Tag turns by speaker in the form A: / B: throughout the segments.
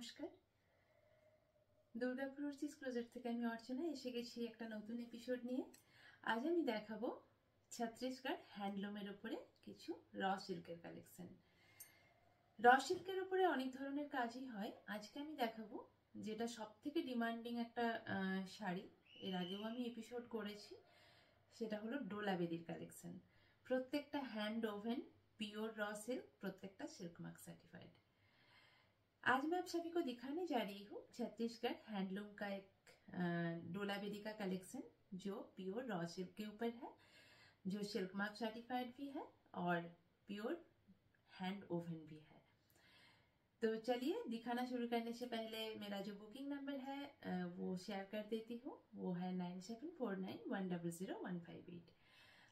A: নমস্কার। দুর্গাপুর অর্চিজ ক্লোজেট থেকে আমি অর্চনা এসে গেছি একটা নতুন এপিসোড নিয়ে। আজ আমি দেখাবো ছত্তিশগড় হ্যান্ডলুমের উপরে কিছু র সিল্কের কালেকশন। র সিল্কের উপরে অনেক ধরনের কাজই হয়। আজকে আমি দেখাবো যেটা সব থেকে ডিমান্ডিং একটা শাড়ি, এর আগেও আমি এপিসোড করেছি, সেটা হলো ডোলা বেদির কালেকশন। প্রত্যেকটা hand woven pure raw silk, प्रत्येकटा सिल्क मार्क सर्टिफाइड। आज मैं आप सभी को दिखाने जा रही हूँ छत्तीसगढ़ हैंडलूम का एक डोला बेदी का कलेक्शन जो प्योर रॉ सिल्क के ऊपर है, जो सिल्क मार्क सर्टिफाइड भी है और प्योर हैंड ओवन भी है। तो चलिए दिखाना शुरू करने से पहले मेरा जो बुकिंग नंबर है वो शेयर कर देती हूँ। वो है 9749100158।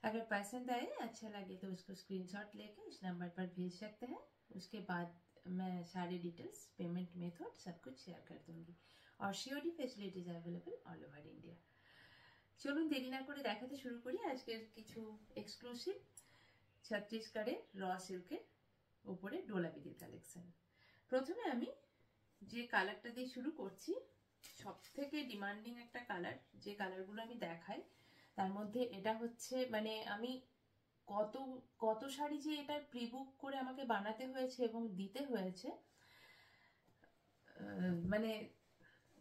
A: अगर पसंद आए, अच्छा लगे तो उसको स्क्रीनशॉट लेके इस नंबर पर भेज सकते हैं। उसके बाद मैं सारे डिटेल्स, पेमेंट मेथड सब कुछ शेयर कर दूंगी और COD facilities available all over India. চলুন দেরি না করে দেখাতে শুরু করি আজকের কিছু এক্সক্লুসিভ ছত্তিশগড়ের র সিল্কের উপরে ডোলা বেদির কালেকশন। প্রথমে আমি যে কালারটা দিয়ে শুরু করছি, সব থেকে ডিমান্ডিং একটা কালার, যে কালারগুলো আমি দেখাই তার মধ্যে এটা হচ্ছে, মানে আমি কত কত শাড়ি যে এটার প্রিবুক করে আমাকে বানাতে হয়েছে এবং দিতে হয়েছে, মানে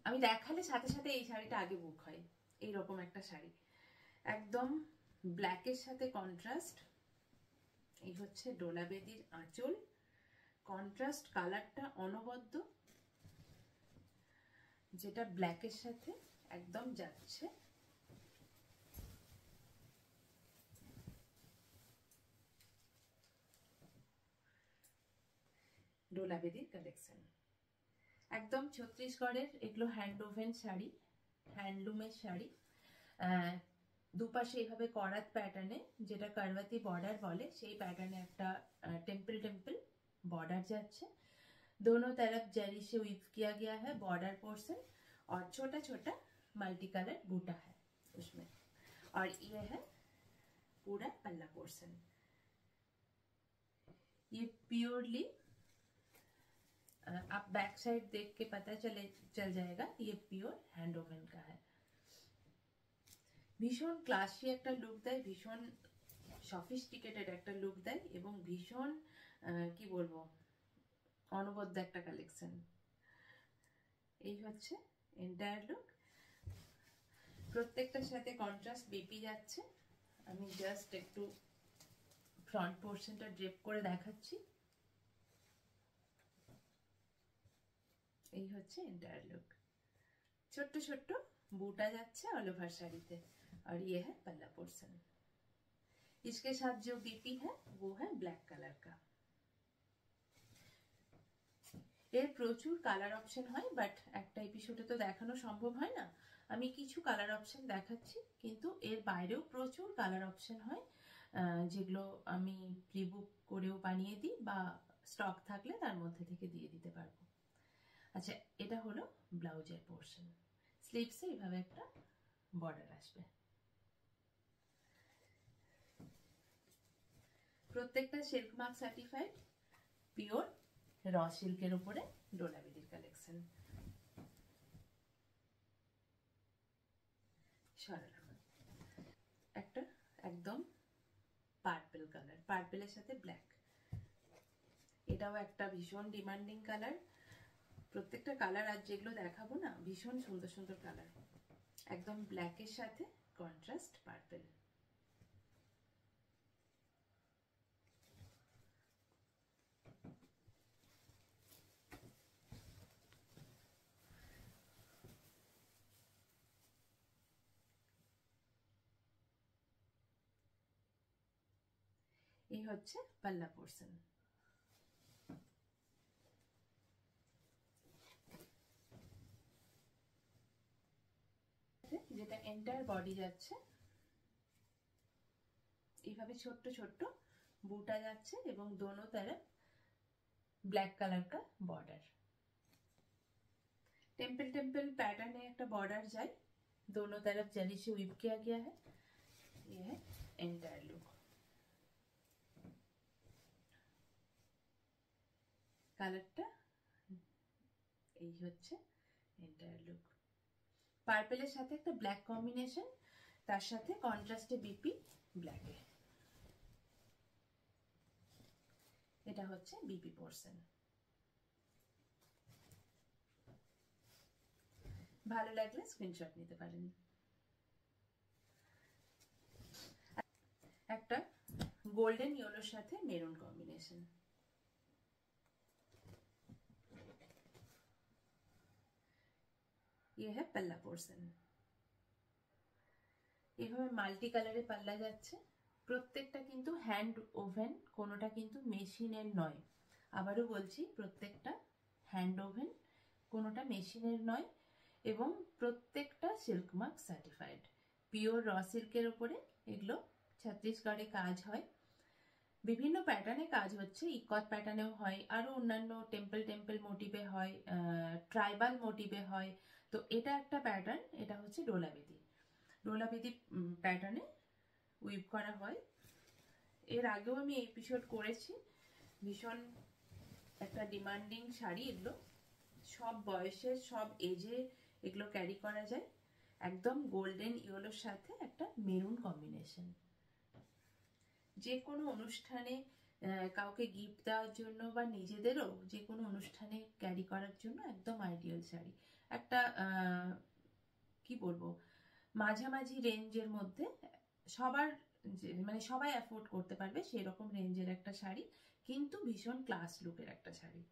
A: আমি দেখালে সাথে সাথে এই শাড়িটা আগে বুক হয়। এইরকম একটা শাড়ি, একদম ব্ল্যাকের সাথে কন্ট্রাস্ট। এই হচ্ছে ডোলা বেদির আঁচল, কন্ট্রাস্ট কালারটা অনবদ্য, যেটা ব্ল্যাকের সাথে একদম যাচ্ছে। ডোলা বেদির কালেকশন একদম ছত্তিশগড়ের, এগুলো হ্যান্ড ওভেন শাড়ি, হ্যান্ডলুমের শাড়ি। দুপাশে এইভাবে করাত প্যাটার্নে, যেটা কারওয়াতি বর্ডার বলে, সেই প্যাটার্নে একটা टेम्पल टेम्पल बॉर्डर जाच्छे। दोनों तरफ जरी से वीव किया गया है बॉर्डर पोर्शन, और छोटा छोटा मल्टी कलर बूटा है उसमें। और ये है पूरा पल्ला पोर्शन। ये प्योरली आप बैक साइड देख के पता चल जाएगा, ये प्योर हैंड ओवन का है। भीषण क्लासी একটা লুক দেয়, ভীষণ সফিস্টিকেটেড একটা লুক দেয় এবং ভীষণ কি বলবো, অনবদ্য একটা কালেকশন। এই হচ্ছে এন্টায়ার লুক। প্রত্যেকটার সাথে কন্ট্রাস্ট বিপি যাচ্ছে। আমি জাস্ট একটু ফ্রন্ট পোর্শনটা ড্রেপ করে দেখাচ্ছি। এই হচ্ছে এন্টায়ার लुक। ছোট্ট ছোট্ট बूटा যাচ্ছে ऑल ओवर শাড়িতে। और ये है पल्ला पोर्शन। इसके साथ जो बीपी है वो है ब्लैक कलर का। এর প্রচুর কালার অপশন হয়, বাট একটা এপিসোডে তো দেখানো সম্ভব হয় না। আমি কিছু কালার অপশন দেখাচ্ছি, কিন্তু এর বাইরেও প্রচুর কালার অপশন হয়, যেগুলো আমি প্রিবুক করেও বানিয়ে দিই বা স্টক থাকলে তার মধ্যে থেকে দিয়ে দিতে পারবো। আচ্ছা, এটা হলো ব্লাউজের পোর্শন। স্লিভসে এইভাবে একটা বর্ডার আসবে। প্রত্যেকটা সিল্ক মার্ক সার্টিফাইড পিওর র সিল্কের উপরে ডোলা বেদির কালেকশন। একটা একদম পার্পল কালার, পার্পলের সাথে ব্ল্যাক। এটাও একটা ভীষণ ডিমান্ডিং কালার। প্রত্যেকটা কালার আজ যেগুলো দেখাবো না, ভীষণ সুন্দর সুন্দর কালার। একদম ব্ল্যাকের সাথে কন্ট্রাস্ট পার্পল। এই হচ্ছে পাল্লা পোর্শন। যেটা এন্টায়ার বডি যাচ্ছে, এইভাবে ছোট্ট ছোট্ট বুটা যাচ্ছে এবং दोनों तरफ ब्लैक कलर का बॉर्डर। टेम्पल टेम्पल पैटर्न है, एक बॉर्डर जाए, दोनों तरफ जरी से वीव किया गया है। ये है एंटायर लुक। কালারটা এই হচ্ছে এন্টায়ার লুক। পার্পেলের সাথে একটা ব্ল্যাক কম্বিনেশন, তার সাথে কন্ট্রাস্টে বিপি ব্ল্যাকে। এটা হচ্ছে বিপি পোর্শন। ভালো লাগলে স্ক্রিনশট নিতে পারেন। একটা গোল্ডেন ইয়েলোর সাথে মেরুন কম্বিনেশন। ये है पल्ला पोर्शन। এভাবে মাল্টি কালারে পাল্লা যাচ্ছে। প্রত্যেকটা কিন্তু হ্যান্ড ওভেন, কোনোটা কিন্তু মেশিনের নয়। আবারও বলছি, প্রত্যেকটা হ্যান্ড ওভেন, কোনোটা মেশিনের নয়, এবং প্রত্যেকটা সিল্ক মার্ক সার্টিফাইড। পিওর র সিল্কের ওপরে এগুলো ছত্তিশগড়ে কাজ হয়। বিভিন্ন প্যাটার্নে কাজ হচ্ছে, ইকত প্যাটার্নেও হয়, আরও অন্যান্য টেম্পল টেম্পল মোটিভে হয়, ট্রাইবাল মোটিভে হয়। তো এটা একটা প্যাটার্ন, এটা হচ্ছে ডোলাবেদি। ডোলাবেদি প্যাটার্নে উইভ করা হয়। এর আগেও আমি এপিসোড করেছি। ভীষণ একটা ডিমান্ডিং শাড়ি এগুলো, সব বয়সের সব এজে এগুলো ক্যারি করা যায়। একদম গোল্ডেন ইয়েলোর সাথে একটা মেরুন কম্বিনেশন। যে কোনো অনুষ্ঠানে কাউকে গিফট দেওয়ার জন্য বা নিজেদেরও যে কোনো অনুষ্ঠানে ক্যারি করার জন্য একদম আইডিয়াল শাড়ি। একটা কি বলবো, মাঝামাঝি রেঞ্জের মধ্যে, সবার মানে সবাই অ্যাফোর্ড করতে পারবে সেরকম রেঞ্জের একটা শাড়ি, কিন্তু ভীষণ ক্লাস লুকের একটা শাড়ি।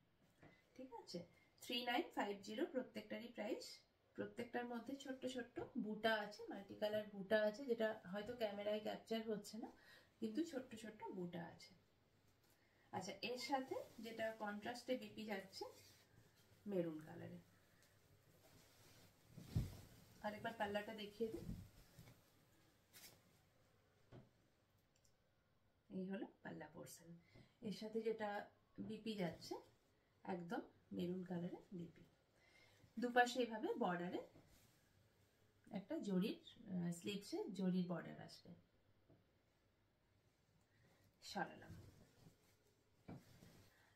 A: ঠিক আছে, 3950 প্রত্যেকটারই প্রাইস। প্রত্যেকটার মধ্যে ছোট্ট ছোট্ট বুটা আছে, মাল্টি কালার বুটা আছে, যেটা হয়তো ক্যামেরায় ক্যাপচার হচ্ছে না, কিন্তু ছোট্ট ছোট্ট বুটা আছে। আচ্ছা, এর সাথে যেটা কন্ট্রাস্টে বিপি যাচ্ছে মেরুন কালারে। আরেকবার পাল্লাটা দেখিয়ে দিই। এই হলো পাল্লা পোর্শন। এর সাথে যেটা বিপি যাচ্ছে একদম মেরুন কালারে বিপি। দুপাশে এইভাবে বর্ডারে একটা জরির স্লিভসে জরির বর্ডার আসবে। সরালাম।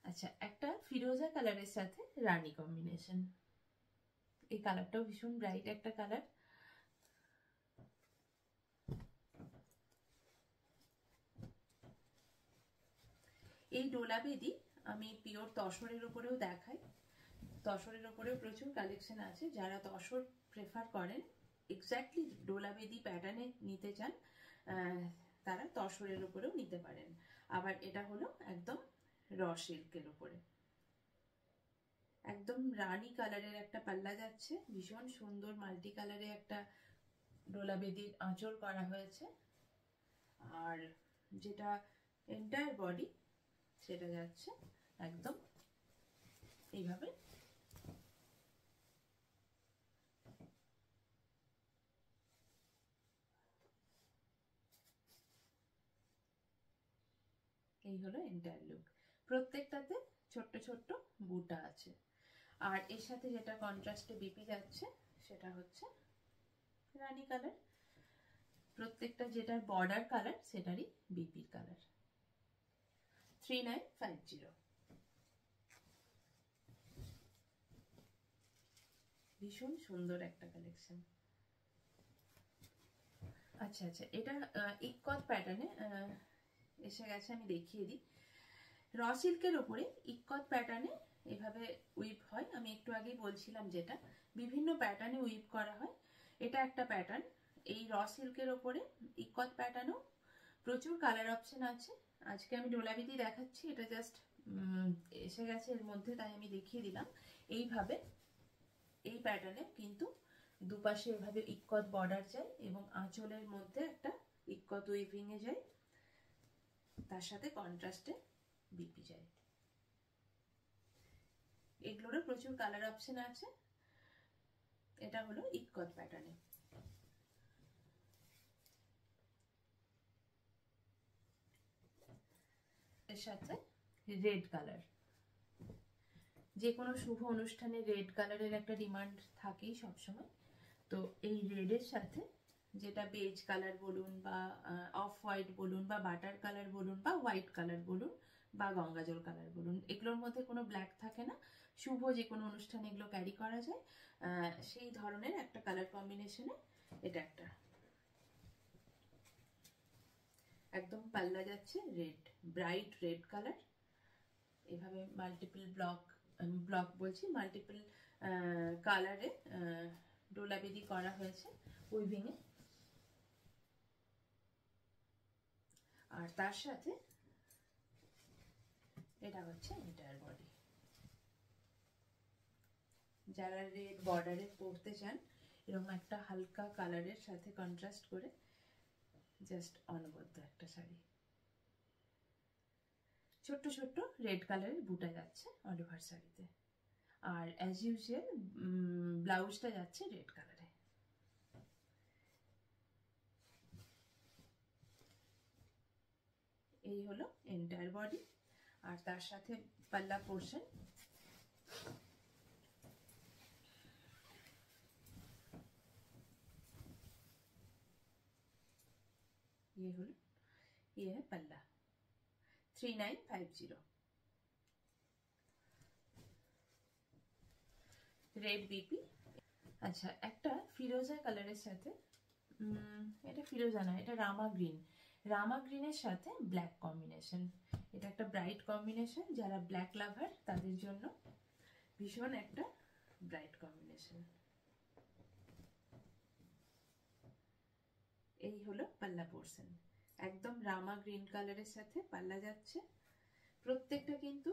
A: আচ্ছা, একটা ফিরোজা কালারের সাথে রানী কম্বিনেশন। এই কালারটাও ভীষণ ব্রাইট একটা কালার। এই ডোলাবেদি আমি পিওর তসরের উপরেও দেখাই। তসরের উপরেও প্রচুর কালেকশন আছে। যারা তসর প্রেফার করেন, এক্স্যাক্টলি ডোলাবেদি প্যাটার্নে নিতে চান, তারা তসরের উপরেও নিতে পারেন। আবার এটা হলো একদম র সিল্কের উপরে, একদম রানী কালারের একটা পাল্লা যাচ্ছে। ভীষণ সুন্দর মাল্টি কালারে একটা ডোলাবেদির আঁচল করা হয়েছে। আর যেটা এন্টায়ার বডি, সেটা যাচ্ছে একদম এইভাবে এই হলো এন্টায়ার লুক। প্রত্যেকটাতে ছোট্ট ছোট্ট বুটা আছে। আর এর সাথে যেটা কন্ট্রাস্টে বিপি যাচ্ছে সেটা হচ্ছে রানী কালার। প্রত্যেকটা যেটার বর্ডার কালার সেটারই বিপির কালার। 3950। ভীষণ সুন্দর একটা কালেকশন। আচ্ছা আচ্ছা, এটা ইক্কত প্যাটার্নে এসে গেছে, আমি দেখিয়ে দিই। র সিল্কের ওপরে ইক্কত প্যাটার্নে এভাবে উইভ হয়। আমি একটু আগেই বলছিলাম, যেটা বিভিন্ন প্যাটার্নে উইভ করা হয়, এটা একটা প্যাটার্ন। এই র সিল্কের ওপরে ইক্কত প্যাটার্নও প্রচুর কালার অপশন আছে। আজকে আমি ডোলাবেদি দেখাচ্ছি, এটা জাস্ট এসে গেছে এর মধ্যে, তাই আমি দেখিয়ে দিলাম। এইভাবে এই প্যাটার্নে কিন্তু দুপাশে এভাবে ইক্কত বর্ডার যায় এবং আঁচলের মধ্যে একটা ইক্কত উইভিং এ যায়, তার সাথে কন্ট্রাস্টে বিপি যায়। এগুলোরও প্রচুর কালার অপশন আছে। এটা হলো ইক্কত প্যাটার্নে। এর সাথে রেড কালার, যে কোনো শুভ অনুষ্ঠানে রেড কালারের একটা ডিমান্ড থাকেই সবসময়। তো এই রেডের সাথে যেটা বেজ কালার বলুন, বা অফ হোয়াইট বলুন, বা বাটার কালার বলুন, বা হোয়াইট কালার বলুন, বা গঙ্গাজল কালার বলুন, এগুলোর মধ্যে কোনো ব্ল্যাক থাকে না। শুভ যে কোনো অনুষ্ঠানে এগুলো ক্যারি করা যায়, সেই ধরনের একটা কালার কম্বিনেশনে এটা একটা। একদম পাল্লা যাচ্ছে রেড, ব্রাইট রেড কালার। এভাবে মাল্টিপল ব্লক বলছি, মাল্টিপল কালারে ডোলাবেদি করা হয়েছে উইভিং এ। আর তার সাথে এটা হচ্ছে এন্টায়ার বডি। যারা রেড বর্ডারে পরতে চান এরকম একটা হালকা কালারের সাথে কন্ট্রাস্ট করে, জাস্ট অনবদ্য একটা শাড়ি। ছোট্ট ছোট্ট রেড কালারের বুটা যাচ্ছে অল ওভার শাড়িতে। আর অ্যাজ ইউজুয়াল ব্লাউজটা যাচ্ছে রেড কালারে। এই হলো এন্টায়ার বডি। আর তার সাথে পাল্লা পোর্শন। ये हलो, ये है पल्ला 3950। Red BP. আচ্ছা, একটা ফিরোজা কালারের সাথে, এটা ফিরোজা না, এটা রামা গ্রিন। রামা গ্রিনের সাথে ব্ল্যাক কম্বিনেশন। এটা একটা ব্রাইট কম্বিনেশন, যারা ব্ল্যাক লাভার তাদের জন্য ভীষণ একটা ব্রাইট কম্বিনেশন। এই হলো পাল্লা পোর্শন। একদম রামা গ্রিন কালারের সাথে পাল্লা যাচ্ছে। প্রত্যেকটা কিন্তু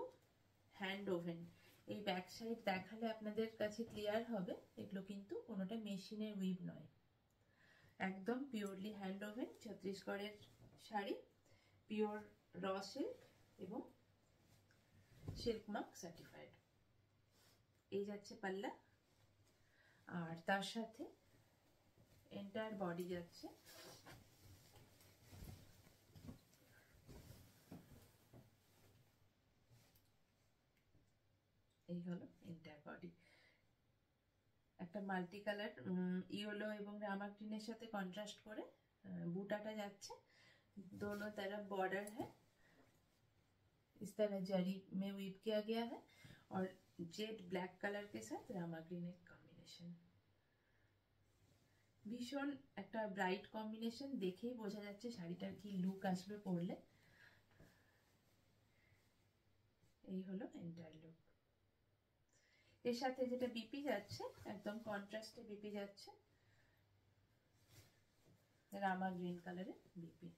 A: হ্যান্ড ওভেন। এই ব্যাক সাইড দেখালে আপনাদের কাছে ক্লিয়ার হবে, এগুলো কিন্তু কোনোটা মেশিনের উইভ নয়, একদম পিওরলি হ্যান্ড ওভেন। ছত্তিশগড়ের শাড়ি, পিওর র সিল্ক এবং সিল্ক মার্ক সার্টিফাইড। এই যাচ্ছে পাল্লা। আর তার সাথে এন্টায়ার বডি যাচ্ছে এই হলো এন্টায়ার বডি। একটা মাল্টি কালার ইয়েলো এবং রামা গ্রিনের সাথে কন্ট্রাস্ট করে बूटाटा जाচ্ছে। दोनों तरफ बॉर्डर है, इस तरह जरी में वीव किया गया है और जेड ब्लैक कलर के साथ रामा ग्रीन कॉम्बिनेशन। भीषण एक ब्राइट कॉम्बिनेशन, देखे बोझा जाच्छे शाड़ीटार की लुक आसबे पड़ले। এই হলো এন্টায়ার লুক। এর সাথে যেটা বিপি যাচ্ছে একদম কন্ট্রাস্টে বিপি যাচ্ছে, রামা গ্রিন কালারের বিপি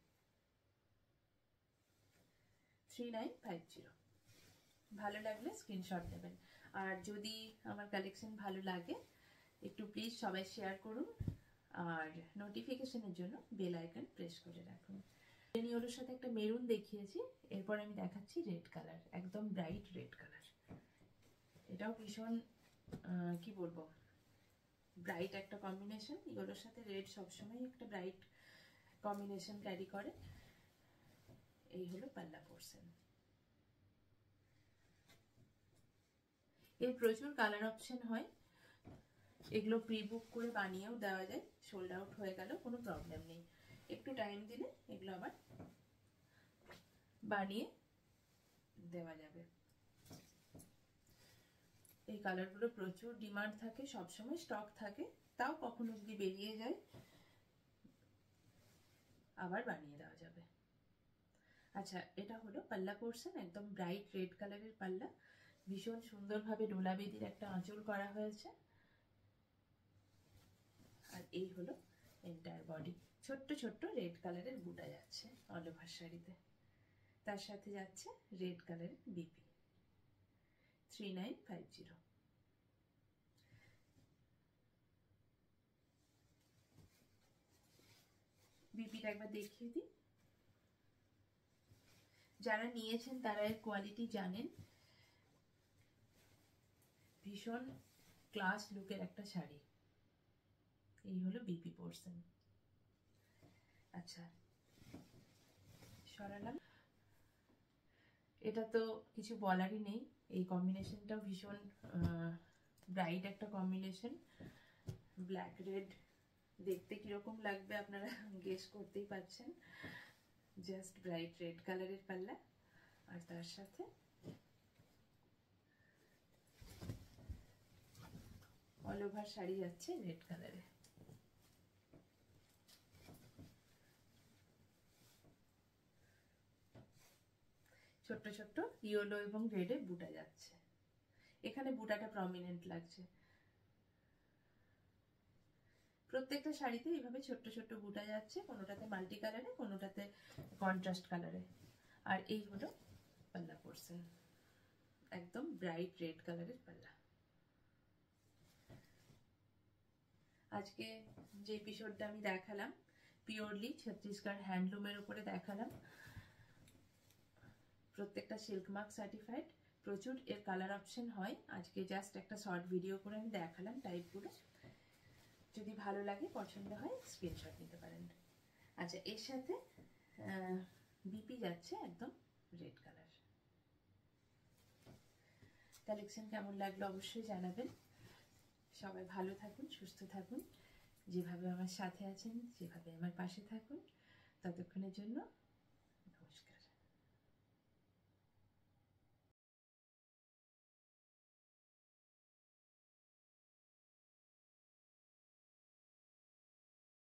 A: 3950। ভালো লাগলে স্ক্রিনশট নেবেন। আর যদি আমার কালেকশন ভালো লাগে একটু প্লিজ সবাই শেয়ার করুন আর নোটিফিকেশনের জন্য বেল আইকন প্রেস করে রাখুন। ইয়েলোর সাথে একটা মেরুন দেখিয়েছি, এরপর আমি দেখাচ্ছি রেড কালার, একদম ব্রাইট রেড কালার। এটাও ভীষণ কি বলবো ব্রাইট একটা কম্বিনেশন। ইয়েলোর সাথে রেড সবসময় একটা ব্রাইট কম্বিনেশন ক্যারি করে। এই হলো পাল্লা পোর্শন। এর প্রচুর কালার অপশন হয়, এগুলো প্রি বুক করে বানিয়েও দেওয়া যায়। সোল্ড আউট হয়ে গেল কোনো প্রবলেম নেই, একটু টাইম দিলে এগুলো আবার বানিয়ে দেওয়া যাবে। এই কালারগুলো প্রচুর ডিমান্ড থাকে, সবসময় স্টক থাকে, তাও কখনো যদি বেরিয়ে যায় আবার বানিয়ে দেওয়া যাবে। আচ্ছা, এটা হলো পাল্লা পোর্শন, একদম ব্রাইট রেড কালারের পাল্লা, ভীষণ সুন্দরভাবে ডোলা বেদির একটা আঁচল করা হয়েছে। আর এই হলো এন্টায়ার বডি। ছোট্ট ছোট্ট রেড কালারের বুটা যাচ্ছে অল ওভার শাড়িতে, তার সাথে যাচ্ছে রেড কালারের বিপি 3950। বিপিটা একবার দেখিয়ে দিই, যারা নিয়েছেন তারা এর কোয়ালিটি জানেন। ভীষণ ক্লাস লুকের একটা শাড়ি। এই হলো বিপি পোর্শন। আচ্ছা, সরালাম। এটা তো কিছু বলারই নেই, এই কম্বিনেশনটাও ভীষণ ব্রাইট একটা কম্বিনেশন। ব্ল্যাক রেড দেখতে কিরকম লাগবে আপনারা গেস করতেই পারছেন। জাস্ট ব্রাইট রেড কালারের পাল্লা, আর তার সাথে অল ওভার শাড়ি যাচ্ছে রেড কালারে। ছোট্ট ছোট্ট ইয়েলো এবং রেডে বুটা যাচ্ছে, এখানে বুটাটা প্রমিনেন্ট লাগছে। প্রত্যেকটা শাড়িতে এইভাবে ছোট্ট ছোট্ট বুটা যাচ্ছে, কোনোটাতে মাল্টি কালারে, কোনোটাতে কন্ট্রাস্ট কালারে। আর এই হলো পাল্লা পোর্শন, একদম ব্রাইট রেড কালারের পাল্লা। আজকে যে এপিসোডটা আমি দেখালাম পিওরলি ছত্তিশগড় হ্যান্ডলুমের উপরে দেখালাম, প্রত্যেকটা সিল্ক মার্ক সার্টিফাইড, প্রচুর এর কালার অপশন হয়। আজকে জাস্ট একটা শর্ট ভিডিও করে আমি দেখালাম টাইপগুলো। যদি ভালো লাগে, পছন্দ হয়, স্ক্রিনশট নিতে পারেন। আচ্ছা, এর সাথে বিপি যাচ্ছে একদম রেড কালার। কালেকশন কেমন লাগলো অবশ্যই জানাবেন। সবাই ভালো থাকুন, সুস্থ থাকুন, যেভাবে আমার সাথে আছেন, যেভাবে আমার পাশে থাকুন। ততক্ষণের জন্য